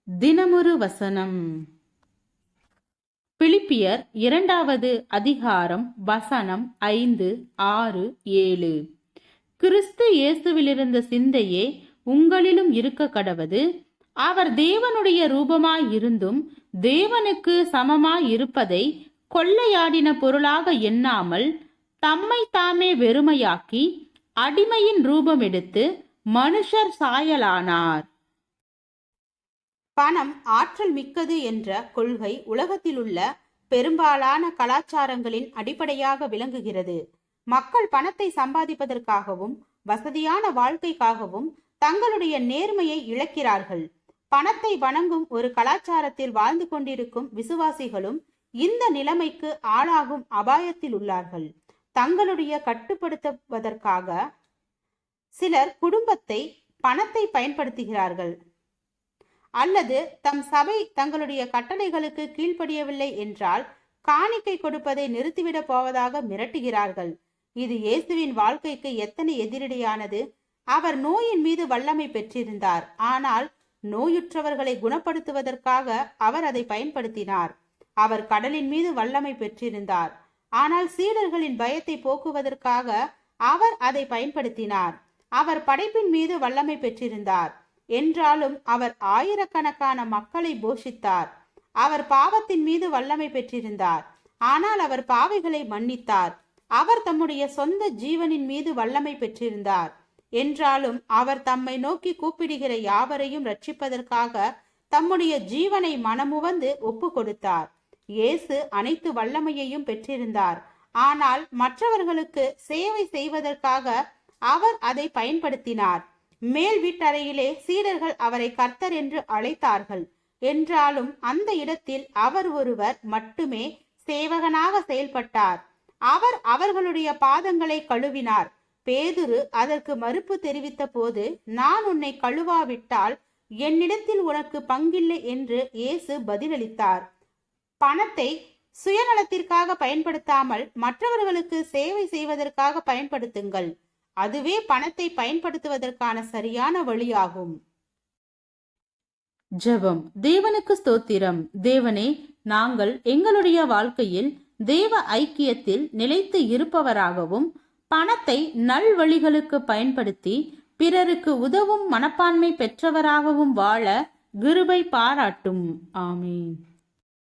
தினமொரு வசனம். பிலிப்பியர் 2வது அதிகாரம் வசனம் 5, 6, 7. கிறிஸ்து இயேசுவிலிருந்த சிந்தையே உங்களிலும் இருக்க கடவது. அவர் தேவனுடைய ரூபமாயிருந்தும் தேவனுக்கு சமமாயிருப்பதை கொள்ளையாடின பொருளாக எண்ணாமல் தம்மை தாமே வெறுமையாக்கி அடிமையின் ரூபம் எடுத்து மனுஷர் சாயலானார். பணம் ஆற்றல் மிக்கது என்ற கொள்கை உலகத்திலுள்ள பெரும்பாலான கலாச்சாரங்களின் அடிப்படையாக விளங்குகிறது. மக்கள் பணத்தை சம்பாதிப்பதற்காகவும் வசதியான வாழ்க்கைக்காகவும் தங்களுடைய நேர்மையை இழக்கிறார்கள். பணத்தை வணங்கும் ஒரு கலாச்சாரத்தில் வாழ்ந்து கொண்டிருக்கும் விசுவாசிகளும் இந்த நிலைமைக்கு ஆளாகும் அபாயத்தில் உள்ளார்கள். தங்களுடைய கட்டுப்படுத்துவதற்காக சிலர் குடும்பத்தை பணத்தை பயன்படுத்துகிறார்கள், அல்லது தம் சபை தங்களுடைய கட்டளைகளுக்கு கீழ்ப்படியவில்லை என்றால் காணிக்கை கொடுப்பதை நிறுத்திவிடப் போவதாக மிரட்டுகிறார்கள். இது இயேசுவின் வாழ்க்கைக்கு எத்தனை எதிரடையானது! அவர் நோயின் மீது வல்லமை பெற்றிருந்தார், ஆனால் நோயுற்றவர்களை குணப்படுத்துவதற்காக அவர் அதை பயன்படுத்தினார். அவர் கடலின் மீது வல்லமை பெற்றிருந்தார், ஆனால் சீடர்களின் பயத்தை போக்குவதற்காக அவர் அதை பயன்படுத்தினார். அவர் படைப்பின் மீது வல்லமை பெற்றிருந்தார், என்றாலும் அவர் ஆயிரக்கணக்கான மக்களை போஷித்தார். அவர் பாவத்தின் மீது வல்லமை பெற்றிருந்தார், ஆனால் அவர் பாவிகளை மன்னித்தார். அவர் தம்முடைய சொந்த ஜீவனின் மீது வல்லமை பெற்றிருந்தார், என்றாலும் அவர் தம்மை நோக்கி கூப்பிடுகிற யாவரையும் ரட்சிப்பதற்காக தம்முடைய ஜீவனை மனமுவந்து ஒப்பு கொடுத்தார். இயேசு அனைத்து வல்லமையையும் பெற்றிருந்தார், ஆனால் மற்றவர்களுக்கு சேவை செய்வதற்காக அவர் அதை பயன்படுத்தினார். மேல் வீட்டறையிலே சீடர்கள் அவரை கர்த்தர் என்று அழைத்தார்கள், என்றாலும் அந்த இடத்தில் அவர் ஒருவர் மட்டுமே சேவகனாக செயல்பட்டார். அவர் அவர்களுடைய பாதங்களை கழுவினார். பேதுரு அதற்கு மறுப்பு தெரிவித்த போது, நான் உன்னை கழுவாவிட்டால் என்னிடத்தில் உனக்கு பங்கில்லை என்று இயேசு பதிலளித்தார். பணத்தை சுயநலத்திற்காக பயன்படுத்தாமல் மற்றவர்களுக்கு சேவை செய்வதற்காக பயன்படுத்துங்கள். அதுவே பணத்தை பயன்படுத்துவதற்கான சரியான வழியாகும். ஜெபம். தேவனுக்கு ஸ்தோத்திரம். தேவனே, நாங்கள் எங்களுடைய வாழ்க்கையில் தேவ ஐக்கியத்தில் நிலைத்து இருப்பவராகவும் பணத்தை நல் வழிகளுக்கு பயன்படுத்தி பிறருக்கு உதவும் மனப்பான்மை பெற்றவராகவும் வாழ கிருபை பாராட்டும். ஆமீன்.